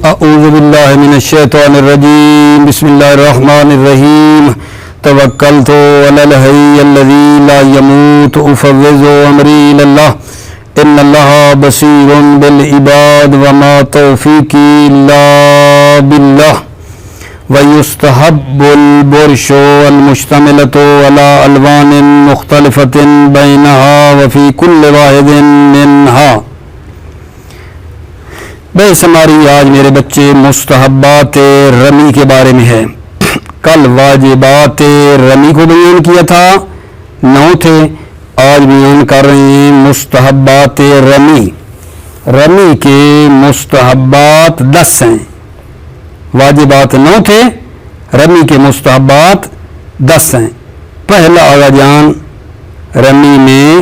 اعوذ باللہ من الشیطان الرجیم بسم اللہ الرحمن الرحیم توکلت علی الحی الذی لا یموت افوض امری الی اللہ ان اللہ بصیر بالعباد وما توفیقی الا باللہ ویستحب البرش المشتملۃ علی الوان مختلفۃ بینہا وفی کل واحد منہا۔ بحث ہماری آج میرے بچے مستحبات رمی کے بارے میں ہے۔ کل واجبات رمی کو بیان کیا تھا، 9 تھے، آج بیان کر رہے ہیں مستحبات رمی۔ رمی کے مستحبات 10 ہیں، واجبات 9 تھے، رمی کے مستحبات 10 ہیں۔ پہلا آغا جان رمی میں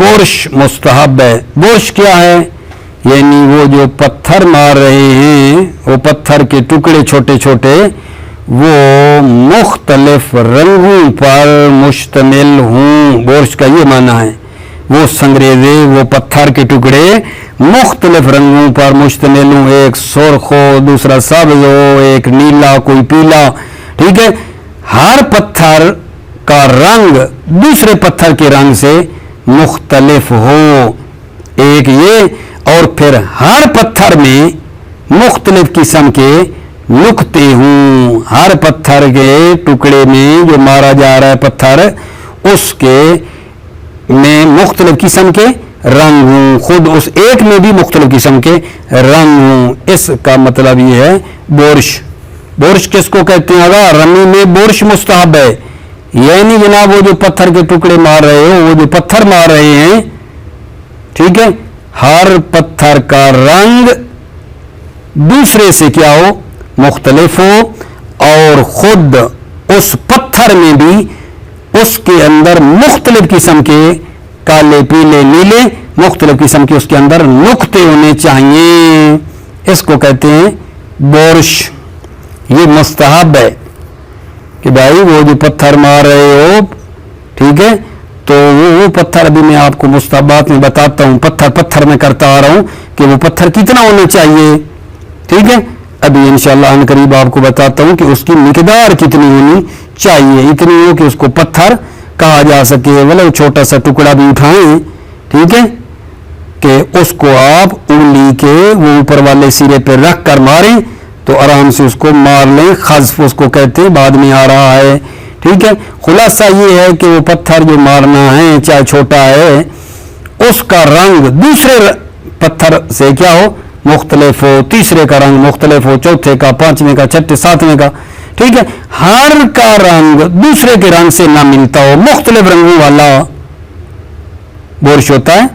برش مستحب ہے۔ برش کیا ہے؟ یعنی وہ جو پتھر مار رہے ہیں، وہ پتھر کے ٹکڑے چھوٹے چھوٹے، وہ مختلف رنگوں پر مشتمل ہوں۔ برش کا یہ معنی ہے، وہ سنگریزے، وہ پتھر کے ٹکڑے مختلف رنگوں پر مشتمل ہوں، ایک سرخ ہو، دوسرا سبز ہو، ایک نیلا، کوئی پیلا، ٹھیک ہے۔ ہر پتھر کا رنگ دوسرے پتھر کے رنگ سے مختلف ہو، ایک یہ، اور پھر ہر پتھر میں مختلف قسم کے نقطے ہوں۔ ہر پتھر کے ٹکڑے میں جو مارا جا رہا ہے پتھر، اس کے میں مختلف قسم کے رنگ ہوں، خود اس ایک میں بھی مختلف قسم کے رنگ ہوں۔ اس کا مطلب یہ ہے برش۔ برش کس کو کہتے ہیں؟ اگر رمی میں برش مستحب ہے، یعنی جناب وہ جو پتھر کے ٹکڑے مار رہے ہو، وہ جو پتھر مار رہے ہیں، ٹھیک ہے، ہر پتھر کا رنگ دوسرے سے کیا ہو؟ مختلف ہو، اور خود اس پتھر میں بھی اس کے اندر مختلف قسم کے کالے، پیلے، نیلے، مختلف قسم کے اس کے اندر نقطے ہونے چاہیے۔ اس کو کہتے ہیں برش۔ یہ مستحب ہے کہ بھائی وہ جو پتھر مار رہے ہو، ٹھیک ہے، تو وہ پتھر ابھی میں آپ کو مستحبات میں بتاتا ہوں، پتھر میں کرتا آ رہا ہوں کہ وہ پتھر کتنا ہونا چاہیے، ٹھیک ہے۔ ابھی انشاءاللہ ان قریب آپ کو بتاتا ہوں کہ اس کی مقدار کتنی ہونی چاہیے، اتنی ہو کہ اس کو پتھر کہا جا سکے، ولو چھوٹا سا ٹکڑا بھی اٹھائیں، ٹھیک ہے، کہ اس کو آپ انگلی کے وہ اوپر والے سرے پہ رکھ کر ماریں تو آرام سے اس کو مار لیں۔ خذف اس کو کہتے ہیں، بعد میں آ رہا ہے، ٹھیک ہے۔ خلاصہ یہ ہے کہ وہ پتھر جو مارنا ہے، چاہے چھوٹا ہے، اس کا رنگ دوسرے پتھر سے کیا ہو؟ مختلف ہو، تیسرے کا رنگ مختلف ہو، چوتھے کا، پانچویں کا، چھٹے، ساتویں کا، ٹھیک ہے۔ ہر کا رنگ دوسرے کے رنگ سے نہ ملتا ہو، مختلف رنگوں والا برش ہوتا ہے،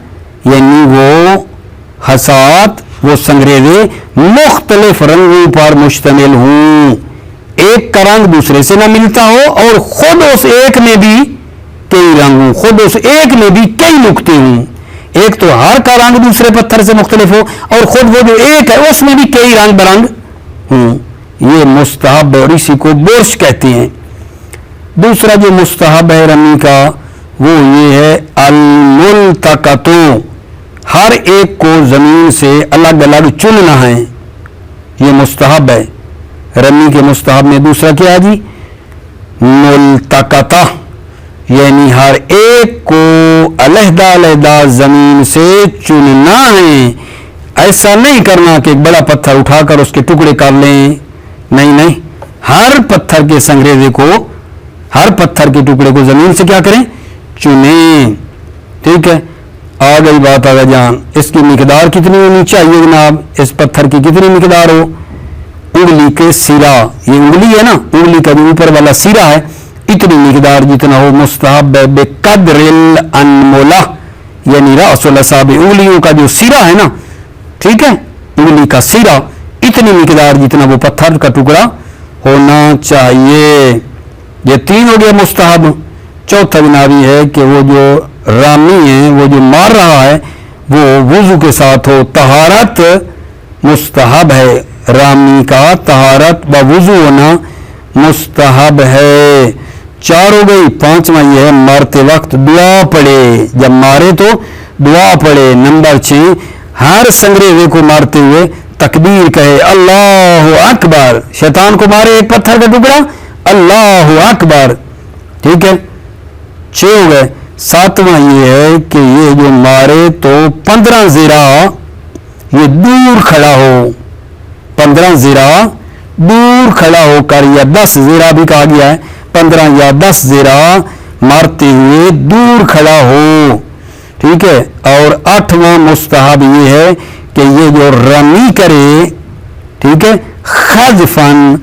یعنی وہ حسات، وہ سنگریزے مختلف رنگوں پر مشتمل ہوں، ایک کا رنگ دوسرے سے نہ ملتا ہو، اور خود اس ایک میں بھی کئی رنگ ہوں، خود اس ایک میں بھی کئی نقطے ہوں۔ ایک تو ہر کا رنگ دوسرے پتھر سے مختلف ہو، اور خود وہ جو ایک ہے اس میں بھی کئی رنگ برنگ ہوں۔ یہ مستحب ہے اور اسی کو برش کہتے ہیں۔ دوسرا جو مستحب ہے رمی کا، وہ یہ ہے الملتقطوں، ہر ایک کو زمین سے الگ الگ چننا ہے، یہ مستحب ہے۔ رمی کے مستحب میں دوسرا کیا ہے جی؟ ملتقطہ، یعنی ہر ایک کو علیحدہ علیحدہ زمین سے چننا ہے۔ ایسا نہیں کرنا کہ ایک بڑا پتھر اٹھا کر اس کے ٹکڑے کر لیں، نہیں، ہر پتھر کے سنگریزے کو، ہر پتھر کے ٹکڑے کو زمین سے کیا کریں؟ چنیں، ٹھیک ہے۔ آ گئی بات آگے جان، اس کی مقدار کتنی ہونی چاہیے جناب؟ اس پتھر کی کتنی مقدار ہو؟ انگلی کے سرا، یہ انگلی ہے نا، انگلی کا جو اوپر والا سرا ہے، اتنی مقدار جتنا ہو مستحب ہے۔ بقدر الانملہ، یعنی راس الاصابع، انگلیوں کا جو سرا ہے نا، ٹھیک ہے، انگلی کا سرا، اتنی مقدار جتنا وہ پتھر کا ٹکڑا ہونا چاہیے۔ یہ 3 ہو گیا مستحب۔ چوتھا جناب یہ ہے کہ وہ جو رامی ہے، وہ جو مار رہا ہے، وہ وضو کے ساتھ ہو، طہارت مستحب ہے، رامی کا طہارت و وضو ہونا مستحب ہے۔ 4 ہو گئی۔ 5واں یہ ہے مارتے وقت دعا پڑھے، جب مارے تو دعا پڑھے۔ نمبر 6، ہر سنگریزے کو مارتے ہوئے تکبیر کہے اللہ اکبر، شیطان کو مارے ایک پتھر کا ٹکڑا، اللہ اکبر، ٹھیک ہے، 6 ہو گئے۔ 7واں یہ ہے کہ یہ جو مارے تو 15 ذراع یہ دور کھڑا ہو، 15 ذراع دور کھڑا ہو کر، یا 10 ذراع بھی کہا گیا ہے، 15 یا 10 ذراع مارتے ہوئے دور کھڑا ہو، ٹھیک ہے۔ اور 8واں مستحب یہ ہے کہ یہ جو رمی کرے، ٹھیک ہے، خذفن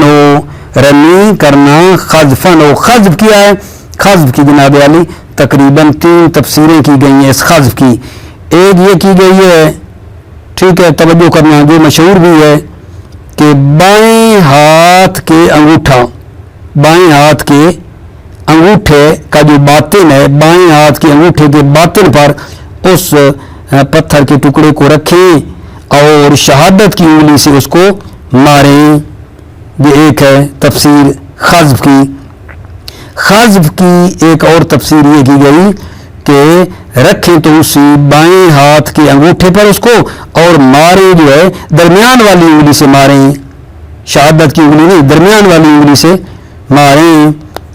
ہو، رمی کرنا خذفن ہو۔ خذف کیا ہے؟ خذف کی جناب علی تقریباً 3 تفسیریں کی گئی ہیں اس خذف کی۔ ایک یہ کی گئی ہے، ٹھیک ہے، توجہ کرنا، جو مشہور بھی ہے کہ بائیں ہاتھ کے انگوٹھا، بائیں ہاتھ کے انگوٹھے کا جو باطن ہے، بائیں ہاتھ کے انگوٹھے کے باطن پر اس پتھر کے ٹکڑے کو رکھیں اور شہادت کی انگلی سے اس کو ماریں۔ یہ ایک ہے تفسیر خذف کی۔ خذف کی ایک اور تفسیر یہ کی گئی کہ رکھیں تو اسی بائیں ہاتھ کے انگوٹھے پر اس کو، اور مارے جو ہے درمیان والی انگلی سے ماریں، شہادت کی انگلی نہیں، درمیان والی انگلی سے ماریں۔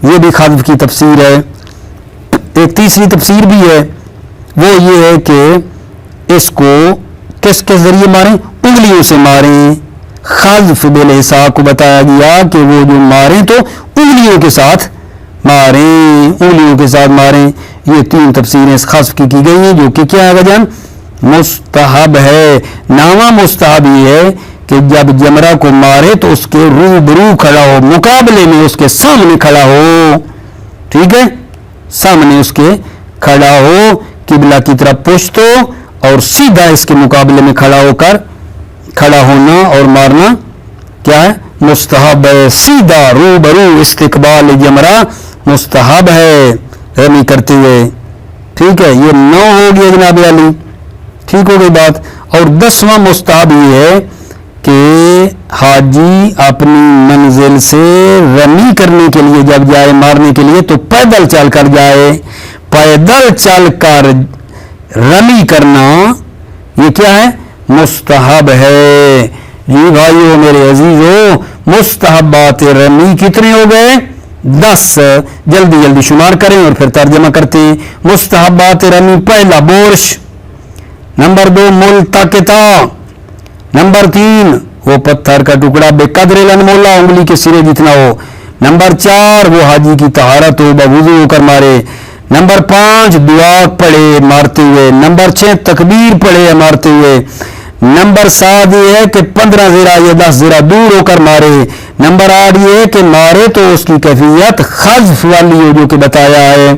یہ بھی خذف کی تفسیر ہے۔ ایک تیسری تفسیر بھی ہے، وہ یہ ہے کہ اس کو کس کے ذریعے ماریں؟ انگلیوں سے ماریں۔ خذف بالحساب کو بتایا گیا کہ وہ جو ماریں تو انگلیوں کے ساتھ ماریں، انگلیوں کے ساتھ ماریں۔ یہ 3 تفسیریں اس خذف کی گئی ہیں، جو کہ کیا ہے بجان؟ مستحب ہے۔ 9واں مستحب یہ ہے کہ جب جمرہ کو مارے تو اس کے روبرو کھڑا ہو، مقابلے میں اس کے سامنے کھڑا ہو، ٹھیک ہے، سامنے اس کے کھڑا ہو، قبلہ کی طرف پشت ہو اور سیدھا اس کے مقابلے میں کھڑا ہو کر کھڑا ہونا اور مارنا کیا ہے؟ مستحب ہے۔ سیدھا روبرو استقبال جمرہ مستحب ہے رمی کرتے ہوئے، ٹھیک ہے۔ یہ 9 ہو گیا جناب علی، ٹھیک ہو گئی بات۔ اور 10واں مستحب یہ ہے کہ حاجی اپنی منزل سے رمی کرنے کے لیے جب جائے مارنے کے لیے تو پیدل چل کر جائے۔ پیدل چل کر رمی کرنا یہ کیا ہے؟ مستحب ہے۔ جی بھائیو میرے عزیزو، مستحبات رمی کتنے ہو گئے؟ 10۔ جلدی جلدی شمار کریں اور پھر ترجمہ کرتے ہیں۔ مستحبات رمی: پہلا برش، نمبر 2 ملتقطہ، نمبر 3 وہ پتھر کا ٹکڑا بے قدر الانمولا، انگلی کے سرے جتنا ہو، نمبر 4 وہ حاجی کی طہارت ہو، بوضو ہو کر مارے، نمبر 5 دعا پڑھے مارتے ہوئے، نمبر 6 تکبیر پڑھے مارتے ہوئے، نمبر 7 یہ ہے کہ 15 ذراع یا 10 ذراع دور ہو کر مارے، نمبر 8 یہ ہے کہ مارے تو اس کی کیفیت خذف والی ہو جو کہ بتایا ہے،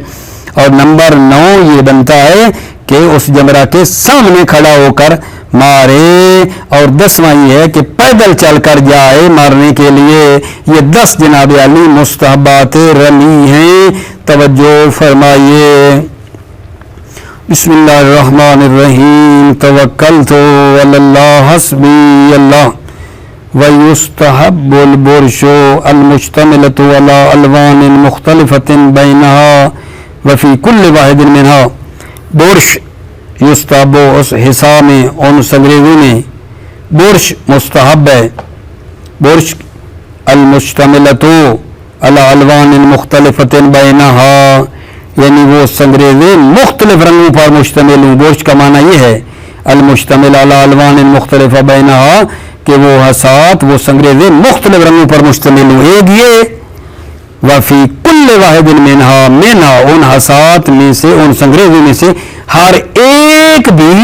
اور نمبر 9 یہ بنتا ہے کہ اس جمرہ کے سامنے کھڑا ہو کر مارے، اور 10واں یہ ہے کہ پیدل چل کر جائے مارنے کے لیے۔ یہ 10 جناب علی مستحبات رمی ہیں، توجہ فرمائیے۔ بسم اللہ الرحمن الرحیم، توکلت علی اللہ حسبی اللہ۔ وَيُسْتَحَبُّ الْبُرْشُ الْمُشْتَمِلَةُ عَلَى أَلْوَانٍ مُخْتَلِفَةٍ بَيْنَهَا وَفِي كُلِّ وَاحِدٍ مِنْهَا۔ برش یستحب، اس حصہ میں، ان سنگریزوں میں برش مستحب ہے۔ برش المشتملۃ علی الوان مختلفۃ بینہا، یعنی وہ سنگریزیں مختلف رنگوں پر مشتمل ہوں۔ برش کا معنی یہ ہے المشتمل علی الوان مختلفہ بینہا، کہ وہ حصات، وہ سنگریزیں مختلف رنگوں پر مشتمل ہوں۔ ایک یہ وفی کل واحد منہا، ان حصات میں سے، ان سنگریزوں میں سے ہر ایک بھی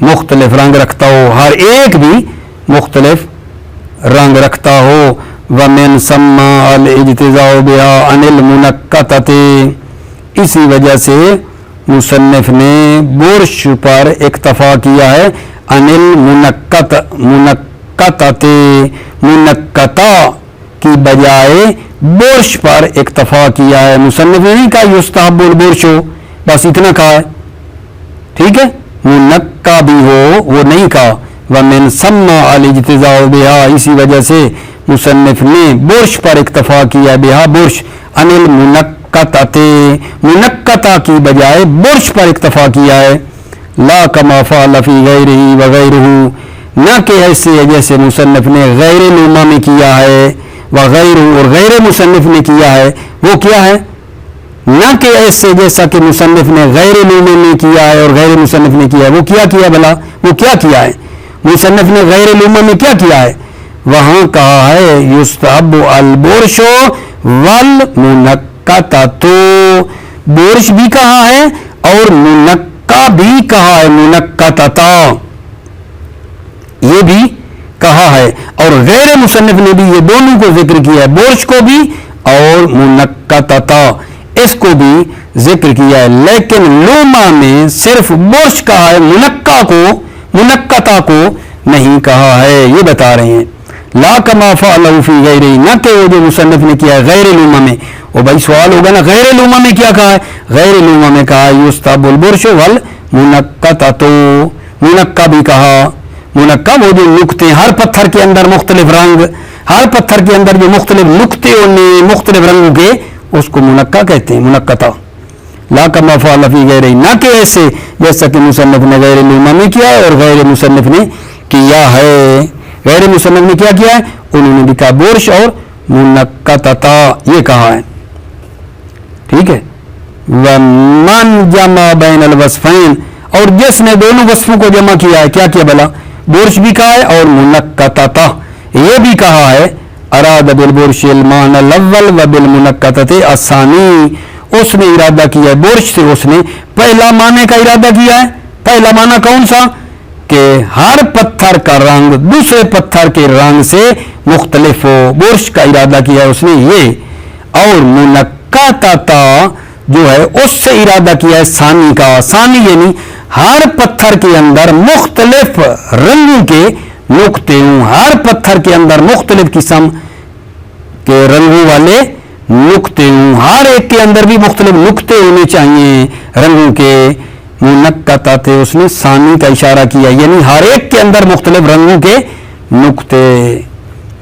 مختلف رنگ رکھتا ہو، ہر ایک بھی مختلف رنگ رکھتا ہو۔ وَمِن ثَمَّ الْاِجْتِزَاءُ بِهَا عَنِ الْمُنَقَّطَةِ، اسی وجہ سے مصنف نے برش پر اکتفا کیا ہے، عن المنقطۃ، منقطہ کی بجائے برش پر اکتفا کیا ہے۔ مصنف نے نہیں کہا یستحب البرش ہو، بس اتنا کہا ہے، ٹھیک ہے، منقع بھی ہو وہ نہیں کہا۔ وَمِن ثَمَّ الْاجْتِزَاءُ بِهَا، اسی وجہ سے مصنف نے برش پر اکتفا کیا، بہا برش، عن المنقطۃ، منقطہ کی بجائے برش پر اکتفا کیا ہے۔ لا کما فعل فی غیرہ وغیرہ، نہ کہ ایسے جیسے مصنف نے غیر لوما میں کیا ہے، وغیرہ اور غیر مصنف نے کیا ہے، وہ کیا ہے؟ نہ کہ ایسے جیسا کہ مصنف نے غیر لوما میں کیا ہے اور غیر مصنف نے کیا ہے، وہ کیا بلا، وہ کیا کیا ہے؟ مصنف نے غیر لوما میں کیا کیا ہے؟ وہاں کہا ہے یستحب البرش والمنکتۃ، برش بھی کہا ہے اور منکہ بھی کہا ہے، منکتۃ یہ بھی کہا ہے، اور غیر مصنف نے بھی یہ دونوں کو ذکر کیا ہے، برش کو بھی اور منکتۃ اس کو بھی ذکر کیا ہے، لیکن لوما میں صرف برش کہا ہے، منکتہ کو نہیں کہا ہے، یہ بتا رہے ہیں۔ لا کما فعلہ فی غیرہ، نہ کہ وہ جو مصنف نے کیا ہے غیر لوما میں۔ وہ بھائی سوال ہوگا نا، غیر لوما میں کیا کہا ہے؟ غیر لوما میں کہا یستحب البرش والمنکتۃ، منکہ بھی کہا، منکہ وہ جو نقطے، ہر پتھر کے اندر مختلف رنگ، ہر پتھر کے اندر جو مختلف نقطے ہونے مختلف رنگوں کے، اس کو منکہ کہتے ہیں، منکتہ۔ لا کما فعل فی غیرہ، نہ کہ ایسے جیسا کہ مصنف نے غیر لوما میں کیا ہے اور غیر مصنف نے کیا ہے۔ غیر مصنف نے کیا کیا ہے؟ انہوں نے بھی کہا برش اور منکتۃ یہ کہا ہے، ٹھیک ہے۔ ومن جمع بین الوصفین، اور جس نے دونوں وصفوں کو جمع کیا ہے، کیا کیا بلا؟ برش بھی کہا ہے اور منکتۃ یہ بھی کہا ہے۔ اراد بالبرش المعنى الاول وبالمنکتۃ الثانی، اس نے ارادہ کیا ہے برش سے، اس نے پہلا معنی کا ارادہ کیا ہے۔ پہلا معنی کون سا؟ کہ ہر پتھر کا رنگ دوسرے پتھر کے رنگ سے مختلف ہو، برش کا ارادہ کیا ہے اس نے یہ، اور منکتۃ جو ہے اس سے ارادہ کیا ہے ثانی کا، ثانی یعنی ہر پتھر کے اندر مختلف رنگوں کے نقطے ہوں، ہر پتھر کے اندر مختلف قسم کے رنگوں والے نقطے ہوں، ہر ایک کے اندر بھی مختلف نقطے ہونے چاہیے رنگوں کے۔ منکتۃ اس نے ثانی کا اشارہ کیا، یعنی ہر ایک کے اندر مختلف رنگوں کے نقطے،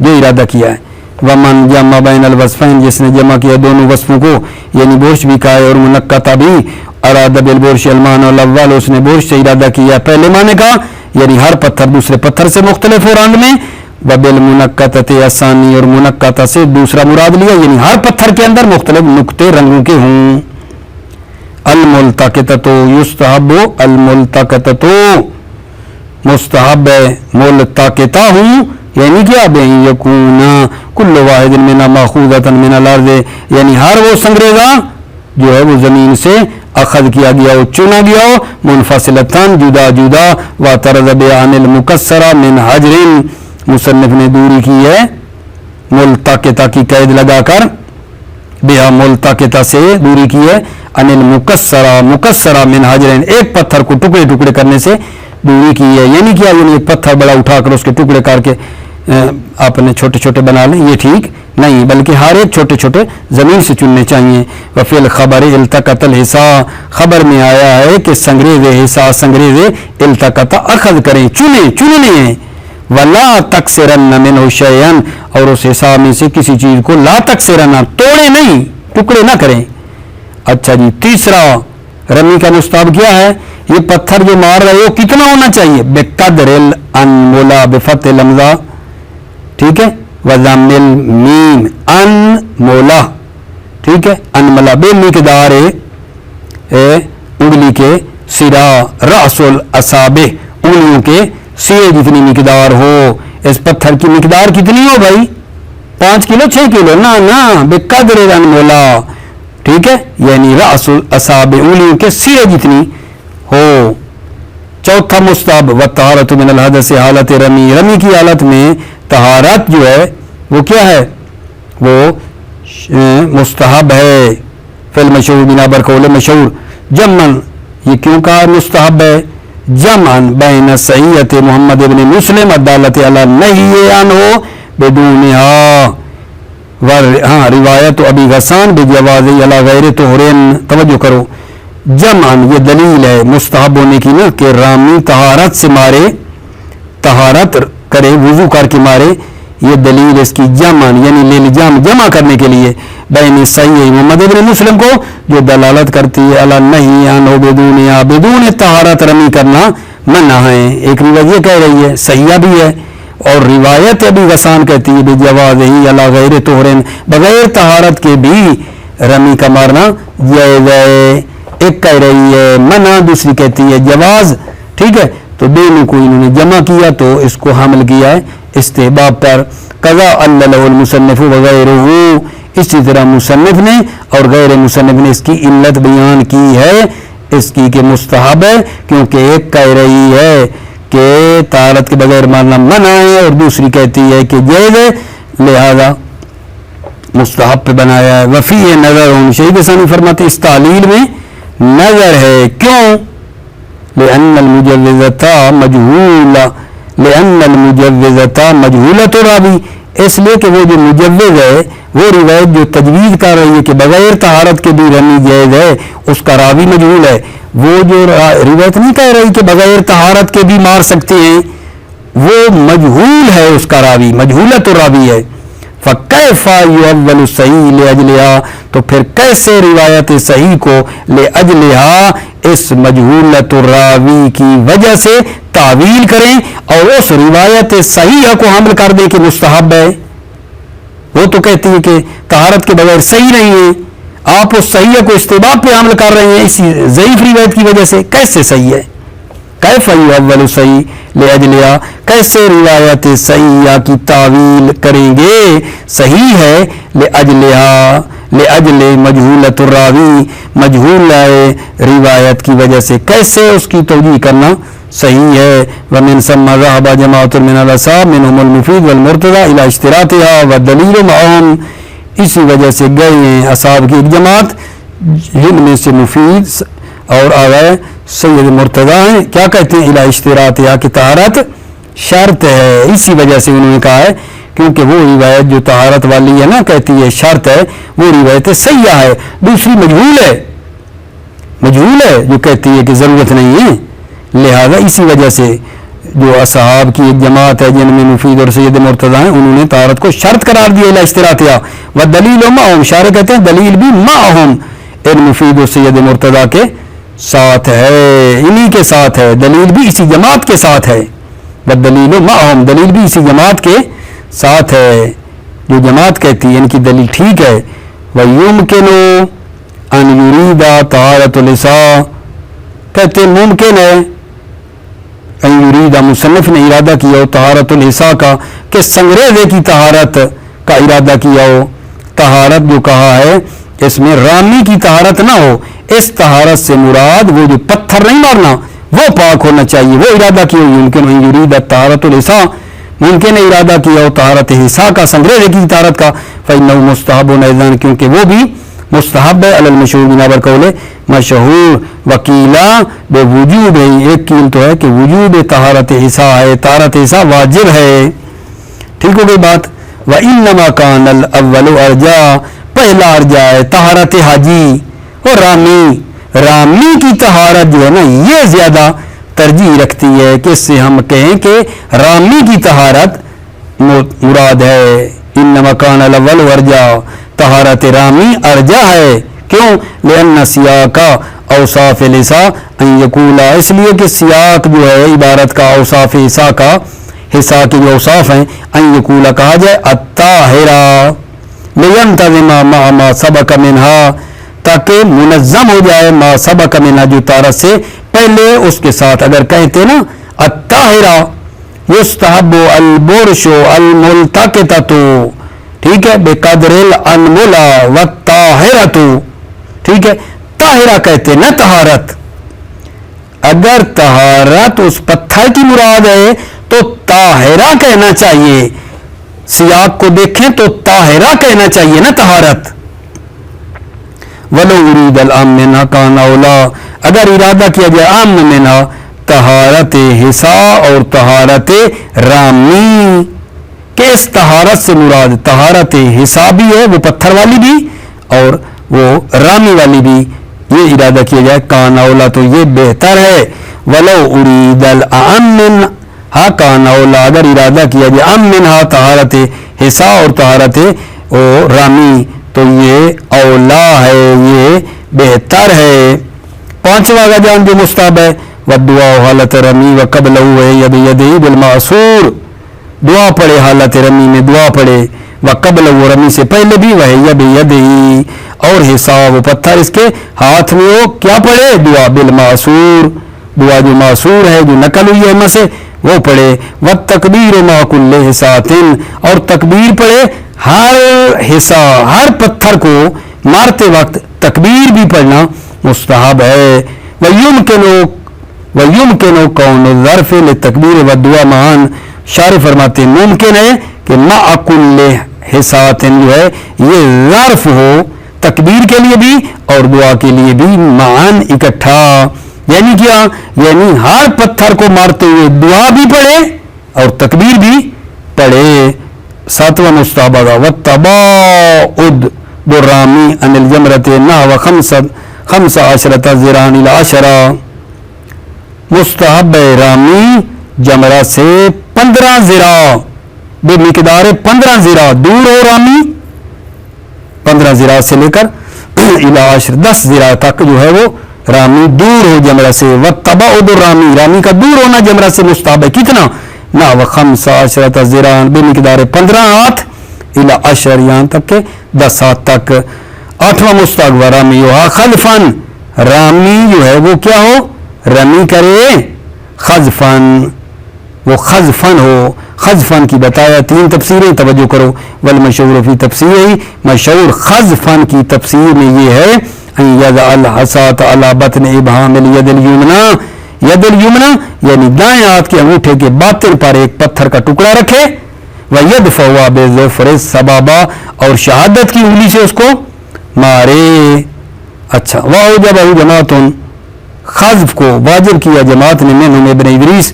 جو ارادہ کیا ہے۔ ومن جمع بین الوصفین، جس نے جمع کیا دونوں وصفوں کو، یعنی برش بھی کہا ہے اور منکتہ بھی۔ اراد بالبرش المعنى الاول، اس نے برش سے ارادہ کیا پہلے معنی کا، یعنی ہر پتھر دوسرے پتھر سے مختلف ہو رنگ میں، وبالمنکتۃ الثانی، اور منکتہ سے دوسرا مراد لیا، یعنی ہر پتھر کے اندر مختلف نقطے رنگوں کے ہوں۔ الملتقطۃ یستحب، الملتقطۃ مستحب ہے، ملتقطہ ہوں یعنی کیا؟ بین یکون کل واحد منھا ماخوذۃ من الارض، یعنی ہر وہ سنگریزہ جو ہے وہ زمین سے اخذ کیا گیا ہو، چنا گیا ہو، منفصلتاً جدا جدا، واعترض بعن المکسرہ من حجر، مصنف نے دوری کی ہے ملتقطہ کی قید لگا کر، بہا ملتقطہ سے دوری کی ہے، ان المکسرہ، مکسرہ من حجر، ایک پتھر کو ٹکڑے ٹکڑے کرنے سے دوری کی ہے، یعنی کیا؟ یعنی ایک پتھر بڑا اٹھا کر اس کے ٹکڑے کر کے آپ نے چھوٹے چھوٹے بنا لیں، یہ ٹھیک نہیں، بلکہ ہر ایک چھوٹے چھوٹے زمین سے چننے چاہیے۔ وفی الخبر التقط الحصا، خبر میں آیا ہے کہ سنگریز حصا، سنگریز التقط اخذ کریں، چننے ہیں، ولا تکسرن منہ شیئا، اور اس حصا میں سے کسی چیز کو لا تکسرن، توڑے نہیں، ٹکڑے نہ کریں۔ اچھا جی، تیسرا رمی کا مستحب کیا ہے؟ یہ پتھر جو مار رہے ہو کتنا ہونا چاہیے؟ بقدر الانملہ، بفتح الحمزہ، ٹھیک ہے، وضم المیم، انملہ، ٹھیک ہے، انملہ بے مقدار انگلی کے سرا، رأس الاصابع، انگلیوں کے سرے جتنی مقدار ہو۔ اس پتھر کی مقدار کتنی ہو بھائی؟ 5 کلو 6 کلو؟ نہ، بقدر الانملہ، ٹھیک ہے، یعنی رأس الاصابع، انگلیوں کے سرے جتنی ہو۔ چوتھا مستحب والطہارۃ من الحدث، حالت رمی، رمی کی حالت میں طہارت جو ہے وہ کیا ہے؟ وہ مستحب ہے، فی المشہور، بنا بر قول مشہور۔ جمعن، یہ کیوں کہا مستحب ہے؟ جمعن بین صحیحۃ محمد ابن مسلم الدالۃ علی النہی عنہ بدونہا، ہاں روایت ابی غسان بجواز علی غیر طہرین، توجہ کرو، جمعن یہ دلیل ہے مستحب ہونے کی نا، کہ رامی طہارت سے مارے، طہارت کرے، وضو کر کے مارے، یہ دلیل اس کی جمع یعنی للجام جمع کرنے کے لیے بین صحیح محمد ابن مسلم کو جو دلالت کرتی ہے علی نہیں عن بدون طہارت رمی کرنا منع ہے. ایک روایت یہ کہہ رہی ہے صحیح بھی ہے اور روایت ابی غسان کہتی ہے بجواز ہی علی غیر طہرن بغیر طہارت کے بھی رمی کا مارنا جائز ہے. ایک کہہ رہی ہے منع دوسری کہتی ہے جواز. ٹھیک ہے تو دونوں کو انہوں نے جمع کیا تو اس کو حمل کیا ہے استحباب پر. قضا اللہ المصنف وغیرہ اسی طرح مصنف نے اور غیر مصنف نے اس کی علت بیان کی ہے اس کی کہ مستحب ہے کیونکہ ایک کہہ رہی ہے کہ طہارت کے بغیر مارنا منع ہے اور دوسری کہتی ہے کہ جائز ہے لہذا مستحب پہ بنایا ہے. وفی نظر ہوں شہید ثانی فرماتے اس تعلیل میں نظر ہے. کیوں؟ لأن المجوزة مجهولة راوی اس لیے کہ وہ جو مجوز ہے وہ روایت جو تجویز کر رہی ہے کہ بغیر طہارت کے بھی رمی جائز ہے اس کا راوی مجہول ہے. وہ جو روایت نہیں کہہ رہی کہ بغیر طہارت کے بھی مار سکتے ہیں وہ مجہول ہے اس کا راوی مجہولۃ الراوی ہے. فکیف یؤول صحیح لاجلھا تو پھر کیسے روایت صحیح کو لاجلھا اس مجہولۃ الراوی کی وجہ سے تعویل کریں اور اس روایت صحیح کو حمل کر دیں کہ مستحب ہے. وہ تو کہتی ہے کہ طہارت کے بغیر صحیح نہیں ہے آپ اس صحیح کو استحباب پہ حمل کر رہے ہیں اسی ضعیف روایت کی وجہ سے. کیسے صحیح ہے؟ کیف یؤول صحیح لاجلھا کیسے روایت صحیح کی تعویل کریں گے صحیح ہے لاجلھا لاجل مجہولۃ الراوی مجہول روایت کی وجہ سے کیسے اس کی توجیہ کرنا صحیح ہے. ومن ثم ذهب جماعة من الاصحاب منهم المفید والمرتضی الى اشتراطها والدلیل معهم اسی وجہ سے گئے ہیں اصحاب کی ایک جماعت جن میں سے مفید اور آگئے سید مرتضی ہیں کیا کہتے ہیں الى اشتراطها کہ طہارت شرط ہے. اسی وجہ سے انہوں نے کہا ہے کیونکہ وہ روایت جو طہارت والی ہے نا کہتی ہے شرط ہے وہ روایت سیاح ہے دوسری مجہول ہے جو کہتی ہے کہ ضرورت نہیں ہے. لہذا اسی وجہ سے جو اصحاب کی ایک جماعت ہے جن میں مفید اور سید مرتضی ہیں انہوں نے طہارت کو شرط قرار دیا الى اشتراطها والدلیل معهم شارح کہتے ہیں دلیل بھی معهم ان مفید اور سید مرتضی کے ساتھ ہے انہی کے ساتھ ہے دلیل بھی اسی جماعت کے ساتھ ہے. والدلیل معهم دلیل بھی اسی جماعت کے ساتھ ہے جو جماعت کہتی ہے ان کی دلیل ٹھیک ہے. وَيُمْكِنُ أَنْ يُرِيدَ طَهَارَةُ اللسان کہتے ممکن ہے ان یرید مصنف نے ارادہ کیا ہو طہارت اللسان کا کہ سنگریزے کی طہارت کا ارادہ کیا ہو. طہارت جو کہا ہے اس میں رامی کی طہارت نہ ہو اس طہارت سے مراد وہ جو پتھر نہیں مارنا وہ پاک ہونا چاہیے وہ ارادہ کیا ہو. يمكن ان يريد طہارت اللسان ممکن ہے ارادہ کیا ہو طہارت حصہ کا سنگریزے کی طہارت کا فإنه مستحب ایضا کیونکہ وہ بھی مستحب ہے علی المشہور بنا بر قول مشہور. وکیلا بے وجوب ہے ایک قیل تو ہے کہ وجوب طہارت حصہ ہے طہارت حصہ واجب ہے. ٹھیک ہو گئی بات. وانما کان الاول ارجا پہلا ارجا ہے طہارت حاجی اور رامی کی طہارت جو ہے نا یہ زیادہ ترجیح رکھتی ہے کہ اس سے ہم کہیں کہ رامی کی طہارت مراد ہے. انما کان الاول ارجا طہارت رامی ارجا ہے. کیوں؟ لأن سیاق اوصاف لسان ان یقولا اس لیے کہ سیاق جو ہے عبارت کا اوصاف حصہ کا حصہ کے جو اوصاف ہیں ان یقولا کہا جائے الطاہرہ لینتظم ما سبق منہا تاکہ منظم ہو جائے ما سبق منہا جو طہارت سے پہلے اس کے ساتھ اگر کہتے نا الطاہرہ یستحب البرش الملتقطۃ ٹھیک ہے بقدر الانملا والطاہرۃ ٹھیک ہے طاہرہ کہتے نہ طہارت اگر طہارت اس پتھر کی مراد ہے تو طاہرہ کہنا چاہیے. سیاق کو دیکھیں تو طاہرہ کہنا چاہیے نا طہارت. ولو ارید العام منہا کان اولا اگر ارادہ کیا جائے عام منہا طہارت حصہ اور طہارت رامی کہ اس طہارت سے مراد طہارت حصہ بھی ہے وہ پتھر والی بھی اور وہ رامی والی بھی یہ ارادہ کیا جائے کان اولا تو یہ بہتر ہے. ولو ارید العام ہاں کان اولا اگر ارادہ کیا جائے منہا طہارت حصا اور طہارت رامی تو یہ اولا ہے، یہ بہتر ہے۔ پانچواں کا جان جو مستحب ہے والدعاء حالت رمی و قبلہ ہے ید یدی بالمعصور، دعا پڑھے حالت رمی میں دعا پڑھے، و قبلہ رمی سے پہلے بھی وہ ید یدی اور حساب و پتھر اس کے ہاتھ میں ہو، کیا پڑھے؟ دعا بالمعصور، دعا جو معصور ہے جو نقل ہوئی ہے سے وہ پڑھے، والتکبیر مع کل حصات اور تکبیر پڑھے ہر حصہ ہر پتھر کو مارتے وقت تکبیر بھی پڑھنا مستحب ہے۔ وَيُمْكِنُ كَوْنُ الظَّرْفِ لِلتَّكْبِيرِ وَالدُّعَاءِ مَعًا، شارح فرماتے ہیں ممکن ہے کہ مع کل حصات جو ہے یہ ظرف ہو تکبیر کے لیے بھی اور دعا کے لیے بھی معاً اکٹھا، یعنی کیا؟ یعنی ہر پتھر کو مارتے ہوئے دعا بھی پڑھے اور تکبیر بھی پڑھے۔ ساتواں مستحبہ کا والتباعد بالرامی عن الجمرۃ نحو 15 ذراعًا الی 10، مستحب رامی جمرہ سے 15 ذراع بے مقدار 15 ذراع دور ہو رامی، 15 ذراع سے لے کر الی 10 ذراع تک جو ہے وہ رامی دور ہو جمرہ سے۔ والتباعد الرامی، رامی کا دور ہونا جمرہ سے مستحب ہے، کتنا؟ نحو 15 ذراع بے مقدار 15 ہاتھ الی 10 یہاں تک کہ 10 ہاتھ تک۔ آٹھواں مستحب رامی خلفن، رامی جو ہے وہ کیا ہو؟ رمی کرے خزفن، وہ خزفن ہو۔ خزفن کی بتایا 3 تفسیریں، توجہ کرو۔ والمشہور فی تفسیر، مشہور خزفن کی تفسیر میں یہ ہے ان یضع الحصاة علی بطن ابہام الید الیمنا، ید الیمنا یعنی دائیں ہاتھ کے انگوٹھے کے باطن پر ایک پتھر کا ٹکڑا رکھے، ویدفعها بظفر السبابہ اور شہادت کی انگلی سے اس کو مارے۔ اچھا، واوجبہ جماعت، خذف کو واجب کیا جماعت نے منہم ابن ادریس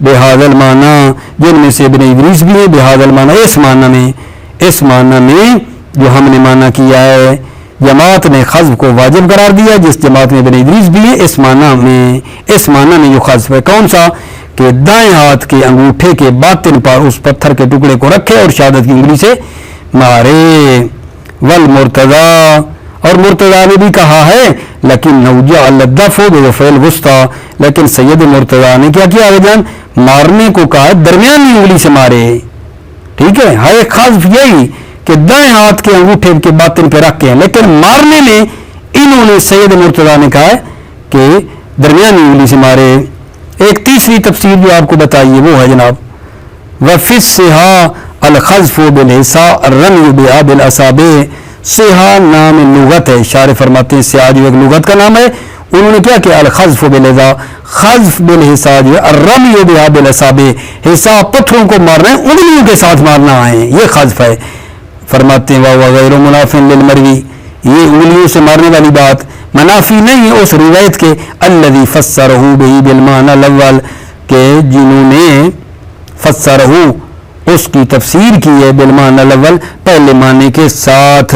بہذا المعنی، جن میں سے ابن ادریس بھی ہے بہذا المعنی، اس معنی میں جو ہم نے معنی کیا ہے جماعت نے خذف کو واجب قرار دیا، جس جماعت میں ابن ادریس بھی ہے اس معنی میں جو خذف ہے کون سا؟ کہ دائیں ہاتھ کے انگوٹھے کے باطن پر اس پتھر کے ٹکڑے کو رکھے اور شہادت کی انگلی سے مارے۔ والمرتضی، اور مرتضی نے بھی کہا ہے لیکن نوجع الدفع بظفر الوسطی، لیکن سید مرتضی نے کیا کیا جان؟ مارنے کو کہا درمیانی انگلی سے مارے، ٹھیک ہے۔ ہے خذف یہی کہ دائیں ہاتھ کے انگوٹھے کے باطن پہ رکھ کے، لیکن مارنے میں انہوں نے سید مرتضی نے کہا ہے کہ درمیانی انگلی سے مارے۔ ایک تیسری تفسیر جو آپ کو بتائیے وہ ہے جناب وفی السہا الخذف بالحصا الرمی بہا بالاصابع، سہا نام لغت ہے، شارح فرماتے ہیں سہا جو ایک لغت کا نام ہے، انہوں نے کیا کیا؟ الخذف بالحصا، خذف بالحصا جو ہے الرمی بہا بالاصابع، حصا پتھروں کو مارنا ہے انگلیوں کے ساتھ مارنا ہے، یہ خذف ہے۔ فرماتے ہیں وغیر مناف للمروی، یہ انگلیوں سے مارنے والی بات منافی نہیں ہے اس روایت کے الذی فسرہ بہ بالمعنی الاول، کہ جنہوں نے فسرہ اس کی تفسیر کی ہے بالمعنی الاول پہلے معنی کے ساتھ۔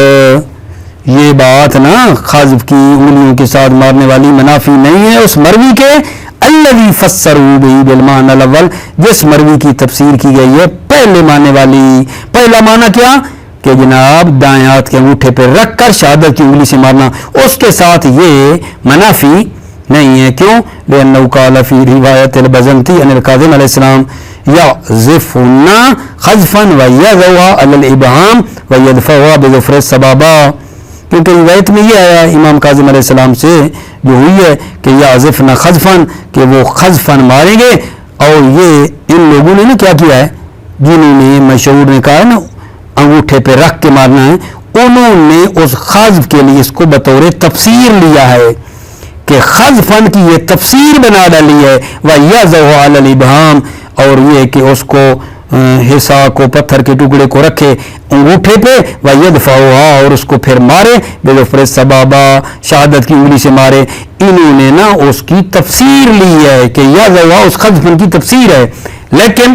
یہ بات نا خذف کی انگلیوں کے ساتھ مارنے والی منافی نہیں ہے اس مروی کے الذی فسرہ بہ بالمعنی الاول، جس مروی کی تفسیر کی گئی ہے پہلے معنی والی۔ پہلا معنی کیا؟ کہ جناب دائیں ہاتھ کے انگوٹھے پہ رکھ کر شہادت کی انگلی سے مارنا، اس کے ساتھ یہ منافی نہیں ہے۔ کیوں؟ لأنه قال فی روایت البزنطی عن الکاظم علیہ السلام یعزفن خذفا ویضعها علی الابہام ویدفعها بظفر السبابہ، کیونکہ روایت میں یہ آیا امام کاظم علیہ السلام سے جو ہوئی ہے کہ یعزفن خذفا، کہ وہ خذفا ماریں گے، اور یہ ان لوگوں نے کیا کیا ہے جنہوں نے مشہور نے کہا ہے نا انگوٹھے پہ رکھ کے مارنا ہے، انہوں نے اس خذف کے لیے اس کو بطور تفسیر لیا ہے کہ خذفن کی یہ تفسیر بنا ڈالی ہے، وَيَضَعُ عَلَى الْإِبْهَامِ، اور یہ کہ اس کو حصا کو پتھر کے ٹکڑے کو رکھے انگوٹھے پہ، وَيَدْفَعُهَا، اور اس کو پھر مارے بِظَفْرِ السَّبَابَہ، شہادت کی انگلی سے مارے۔ انہوں نے نا اس کی تفسیر لی ہے کہ یَضَعُ اس خذفن کی تفسیر ہے، لیکن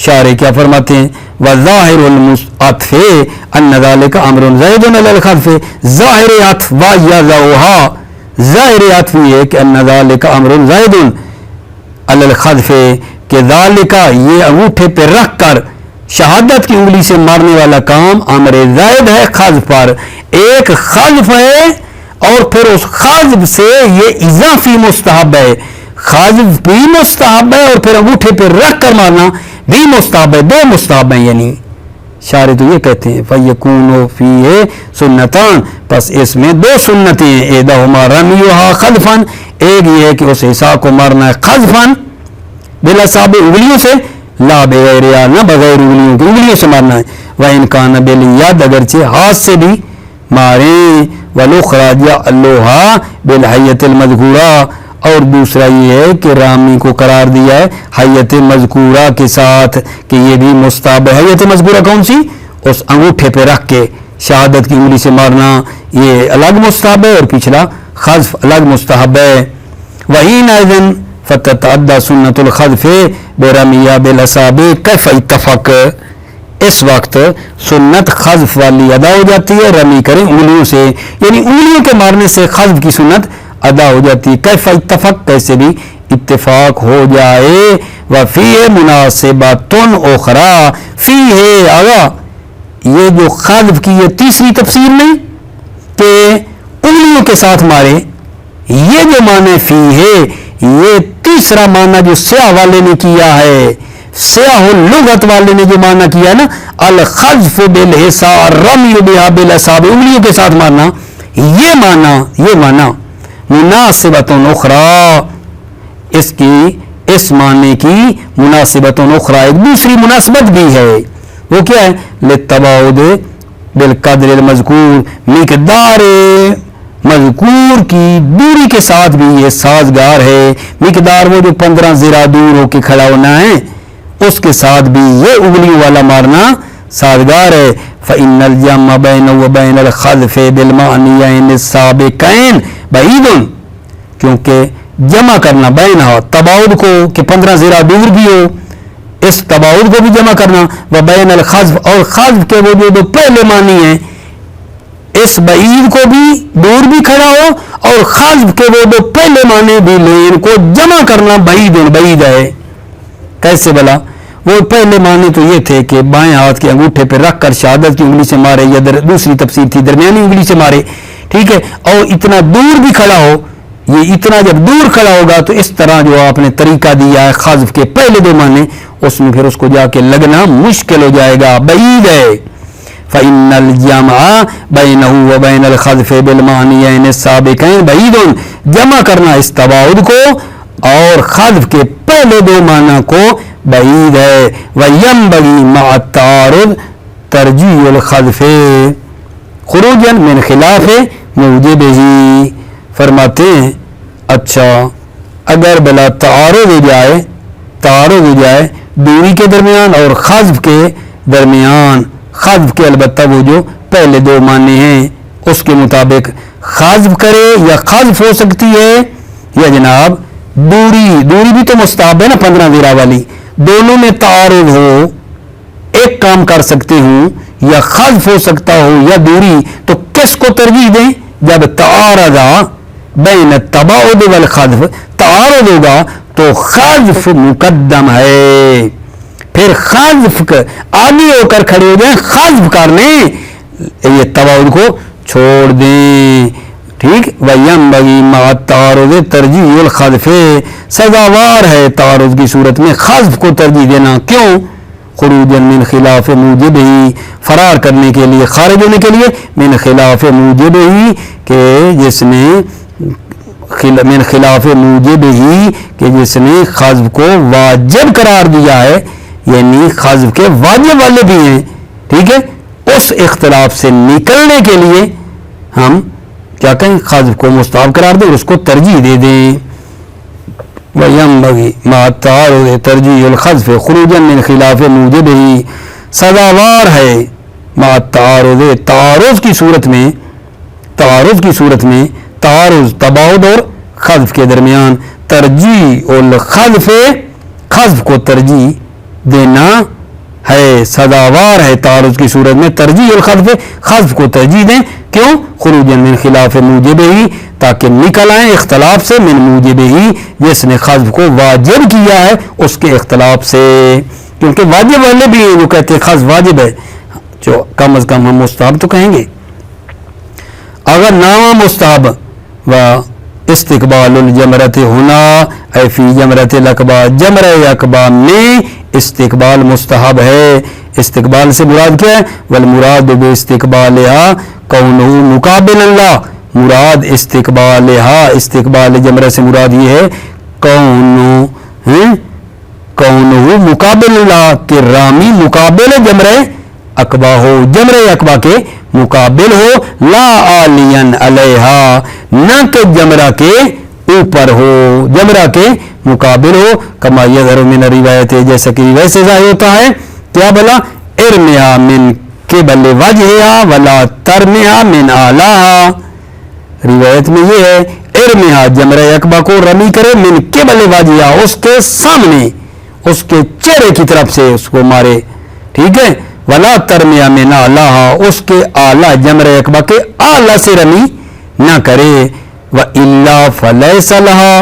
شارح کیا فرماتے ہیں وظاہر العطف ان ذلك امر زائد علی الخذف، ظاہر عطف وَيَضَعُهَا، ظاہر عطف یہ کہ ان ذلك امر زائد الخذف کہ ذالکا یہ انگوٹھے پہ رکھ کر شہادت کی انگلی سے مارنے والا کام امر زائد ہے خذف پر. ایک خذف ہے اور پھر اس خذف سے یہ اضافی مستحب ہے. خذف بھی مستحب ہے اور پھر انگوٹھے پہ رکھ کر مارنا بھی مستحب ہے. دو مستحب ہیں. یعنی شارح تو یہ کہتے ہیں فَيَكُونُ فِيهِ سُنَّتان پس اس میں دو سنتیں ہیں. اِحْدَاهُمَا رَمْيُهَا خَذْفًا ایک یہ ہے کہ اس حصہ کو مارنا ہے خذفاً بالاصابع انگلیوں سے لا بغیرها نہ بغیر انگلیوں کی انگلیوں سے مارنا ہے. وَإِنْ كَانَ بِالْيَدِ اگرچہ ہاتھ سے بھی ماریں. وَالْأُخْرَى جَعَلُوهَا بِالْحَيَّةِ الْمَذْكُورَةِ اور دوسرا یہ ہے کہ رامی کو قرار دیا ہے حیت مذکورہ کے ساتھ کہ یہ بھی مستحب ہے. حیت مذکورہ کون سی؟ اس انگوٹھے پہ رکھ کے شہادت کی انگلی سے مارنا یہ الگ مستحب ہے اور پچھلا خذف الگ مستحب ہے. وَحِينَئِذٍ فَتَتَعَدَّى سُنَّةُ الْخَذْفِ بِرَمْيِهَا بِالْأَصَابِعِ كَيْفَ اتَّفَقَ اس وقت سنت خذف والی ادا ہو جاتی ہے رمی کریں انگلیوں سے یعنی انگلیوں کے مارنے سے خذف کی سنت ادا ہو جاتی ہے. کیف اتفق کیسے بھی اتفاق ہو جائے. وفیہ مناسبۃ اخرى فیہ آگا یہ جو خذف کی یہ تیسری تفسیر میں کہ انگلیوں کے ساتھ مارے یہ جو معنی فیہ یہ تیسرا معنی جو سیاہ والے نے کیا ہے سیاہ اللغت والے نے جو معنی کیا ہے نا الخذف بالحصى الرمی بها بالاصابع انگلیوں کے ساتھ مارنا یہ معنی مناسبت اخرى اس معنی کی مناسبت اخرى ایک دوسری مناسبت بھی ہے. وہ کیا ہے؟ للتباعد بالقدر المذکور مقدار مذکور کی دوری کے ساتھ بھی یہ سازگار ہے. مقدار وہ جو 15 ذرا دور ہو کے کھڑا ہونا ہے اس کے ساتھ بھی یہ انگلیوں والا مارنا سازگار ہے. فإن الجمع بينه وبين الخذف بالمعنيين السابقين بعید کیونکہ جمع کرنا بین تباعد کو کہ 15 ذرا دور بھی ہو اس تباعد کو بھی جمع کرنا و بین الخذف اور خذف کے وہ جو پہلے معنی ہیں اس بعید کو بھی دور بھی کھڑا ہو اور خذف کے وہ جو پہلے معنی بھی لیں ان کو جمع کرنا بعید ہے. کیسے بلا؟ وہ پہلے معنی تو یہ تھے کہ بائیں ہاتھ کے انگوٹھے پہ رکھ کر شہادت کی انگلی سے مارے یا دوسری تفسیر تھی درمیانی انگلی سے مارے ٹھیک ہے اور اتنا دور بھی کھڑا ہو. یہ اتنا جب دور کھڑا ہوگا تو اس طرح جو آپ نے طریقہ دیا ہے خذف کے پہلے دو معنی اس میں پھر اس کو جا کے لگنا مشکل ہو جائے گا بعید ہے. فإن الجمع بينه وبين الخذف بالمعنيين السابقين بعید جمع کرنا اس تباعد کو اور خذف کے پہلے دو معنی کو بعید ہے. وَيَنبَغِي مَعَ التَّعَارُضِ تَرْجِيحُ الْخَذْفِ خُرُوجًا مِنْ خِلَافِ مُوجِبِهِ فرماتے ہیں اچھا اگر بلا تعارض ہو جائے دوری کے درمیان اور خذف کے درمیان خذف کے البتہ وہ جو پہلے دو معنی ہیں اس کے مطابق خذف کرے یا خذف ہو سکتی ہے یا جناب دوری بھی تو مستحب ہے نا 15 ذرا والی دونوں میں تعارض ہو ایک کام کر سکتے ہوں یا خذف ہو سکتا ہو یا دوری تو کس کو ترجیح دیں جب تعارض بین التباعد والخذف تعارض ہوگا تو خذف مقدم ہے پھر خذف آگے ہو کر کھڑے ہو جائیں خذف کرنے یہ تباعد کو چھوڑ دیں ٹھیک. وَيَنبَغِي مَعَ التَّعَارُضِ تَرْجِيحُ الْخَذْفِ سزاوار ہے تعارض کی صورت میں خذف کو ترجیح دینا. کیوں؟ خروجاً من خلاف موجبہ فرار کرنے کے لیے خارج ہونے کے لیے من خلاف موجبہ کہ جس نے من خلاف موجبہ کہ جس نے خذف کو واجب قرار دیا ہے یعنی خذف کے واجب والے بھی ہیں ٹھیک ہے اس اختلاف سے نکلنے کے لیے ہم کیا کہیں خذف کو مستحب قرار دیں اس کو ترجیح دے دیں. وَيَنبَغِي مَعَ التَّعَارُضِ تَرْجِيحُ الْخَذْفِ خُرُوجًا مِنْ خِلَافِ مُوجِبِهِ سزاوار ہے مع التعارض تعارض کی صورت میں تعارض تباعد اور خذف کے درمیان ترجیح الخذف خذف کو ترجیح دینا ہے سزاوار ہے تعارض کی صورت میں ترجیح الخذف، خذف کو ترجیح دیں. کیوں؟ خروجا من خلاف موجب ہی، تاکہ نکل آئیں اختلاف سے، من موجب ہی جس نے خذف کو واجب کیا ہے اس کے اختلاف سے. کیونکہ واجب والے بھی وہ کہتے ہیں خذف واجب ہے، جو کم از کم ہم مستحب تو کہیں گے. اگر نام مستحب و استقبال الجمرت ہونا اے فی جمرت الاقبا، جمرہ اقبا میں استقبال مستحب ہے. استقبال سے مراد کیا ہے؟ والمراد باستقبالها کونہ مقابل اللہ، مراد استقبالها، استقبال جمرہ سے مراد یہ ہے کونہ مقابل اللہ، کہ رامی مقابل جمرہ اقبا ہو، جمرہ اقبا کے مقابل ہو، لا عالین علیہا، نہ کہ جمرہ کے اوپر ہو، جمرہ کے مقابل ہو. کما یظہر من روایت، جیسا کہ ویسے ظاہر ہوتا ہے کیا بلا ارمیا من قبل وجہا ولا ترمیا من اعلیہا. روایت میں یہ ہے ارمیا، جمرہ اقبا کو رمی کرے، من قبل وجہا، اس کے سامنے، اس کے چہرے کی طرف سے اس کو مارے، ٹھیک ہے. ولا ترمیا من اعلیہا، اس کے اعلیٰ جمرہ اقبا کے اعلیٰ سے رمی نہ کرے. وَإِلَّا فَلَيْسَ لَهَا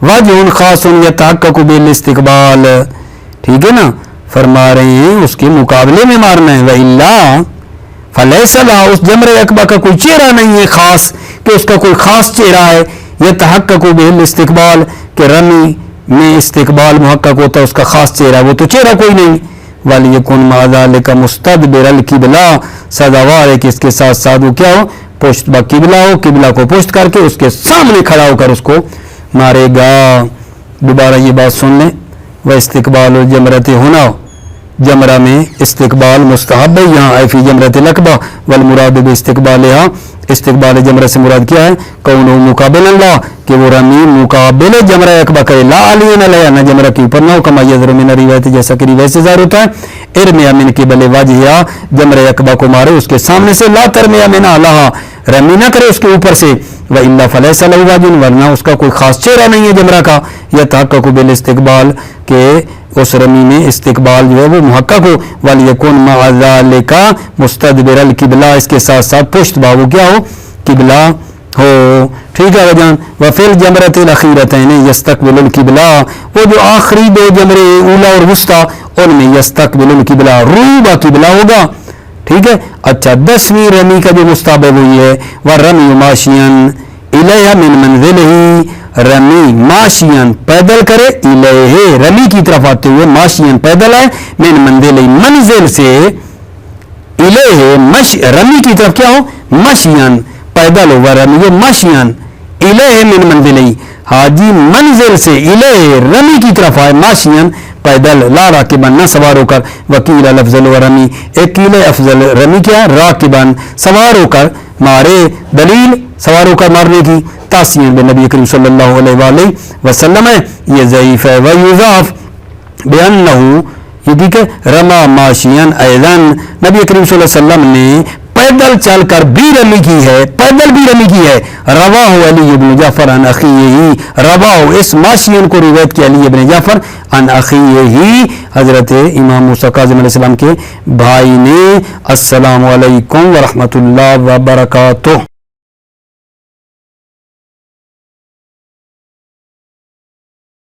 وَجْهٌ خَاصٌ يَتَحَقَّقُ بِالِاسْتِقْبَالِ، ٹھیک ہے نا، فرما رہے ہیں اس کے مقابلے میں مارنا ہے. وَإِلَّا فَلَيْسَ لَهَا، اس جمرہ اقبا کا کوئی چہرہ نہیں ہے خاص، کہ اس کا کوئی خاص چہرہ ہے. يَتَحَقَّقُ بِالِاسْتِقْبَالِ، کہ رمی میں استقبال محقق ہوتا ہے، اس کا خاص چہرہ، وہ تو چہرہ کوئی نہیں. وَلْيَكُنْ مَعَ ذَلِكَ مُسْتَدْبِرَ الْقِبْلَةِ، سزاوار ہے کہ اس کے ساتھ ساتھ وہ کیا ہو، پشت با قبلہ ہو، قبلہ کو پشت کر کے اس کے سامنے کھڑا ہو کر اس کو مارے گا. دوبارہ یہ بات سن لیں. وَاسْتِقْبَالُ الْجَمْرَةِ ہونا، جمرہ میں استقبال مستحب ہے یہاں اے فی جمرۃ الاقبا، والمراد باستقبالها، استقبال جمرہ سے مراد کیا ہے؟ کونہ مقابل اللہ، کہ وہ رمی مقابل جمرہ اقبا کرے، لا علیہ علیہ، نہ جمرہ کے اوپر نہ ہو. کما یظہر من روایت، جیسا کہ روایت سے ظاہر ہوتا ہے ارمیا من قبل وجہا، جمرہ اقبا کو مارے اس کے سامنے سے، لا ترمیا من اعلیہا، رمی نہ کرے اس کے اوپر سے. وَإِلَّا فَلَيْسَ لَهُ وَجْهٌ، ورنہ اس کا کوئی خاص چہرہ نہیں ہے جمرہ کا. يَتَحَقَّقُ بِالِاسْتِقْبَالِ، کہ اس رمی میں استقبال جو ہے وہ محقق ہو. وَلْيَكُنْ مَعَ ذَلِكَ مُسْتَدْبِرَ الْقِبْلَةِ، اس کے ساتھ ساتھ پشت با وہ کیا ہو، قبلہ ہو. ٹھیک ہے جان. وَفِي الْجَمْرَةِ الْأَخِيرَتَيْنِ يَسْتَقْبِلُ الْقِبْلَةَ، وہ جو آخری دو جمرے اولا اور وسطی، ان میں يَسْتَقْبِلُ الْقِبْلَةَ، روبہ قبلہ ہوگا. ٹھیک ہے. اچھا 10ویں رمی کا جو مستحب ہے وہ یہ ہے وَالرَّمْيُ مَاشِيًا إِلَيْهَا مِن مَنزِلِهِ، رمی ماشین پیدل کرے، الیہ رمی کی طرف آتے ہوئے، ماشین پیدل ہے، من منزل منزل سے، الیہ رمی کی طرف کیا ہو، ماشین پیدل ہوا، رمی ماشین الیہ من منزل، حاجی منزل سے الیہ رمی کی طرف آئے، ماشین پیدل، لا راکبن نہ سوار ہو کر. وکیل الافضل و رمی، ایک قیل افضل رمی کیا، راکبن سوار ہو کر مارے. دلیل سوار ہو کر مارنے کی تاسین بنبی کریم صلی اللہ علیہ وآلہ وسلم ہے، یہ ضعیف ہے. ویضاف بانہ، یہ ٹھیک ہے، رما ماشین ایضاً، نبی کریم صلی اللہ علیہ وسلم نے پیدل چل کر بھی رمی کی ہے، پیدل بھی رمی کی ہے. رواہ علی بن جعفر عن اخیہ، رواہ اس ماشین کو روایت کیا علی بن جعفر عن اخیہ، حضرت امام موسیٰ کاظم علیہ السلام کے بھائی نے. السلام علیکم ورحمۃ اللہ وبرکاتہ.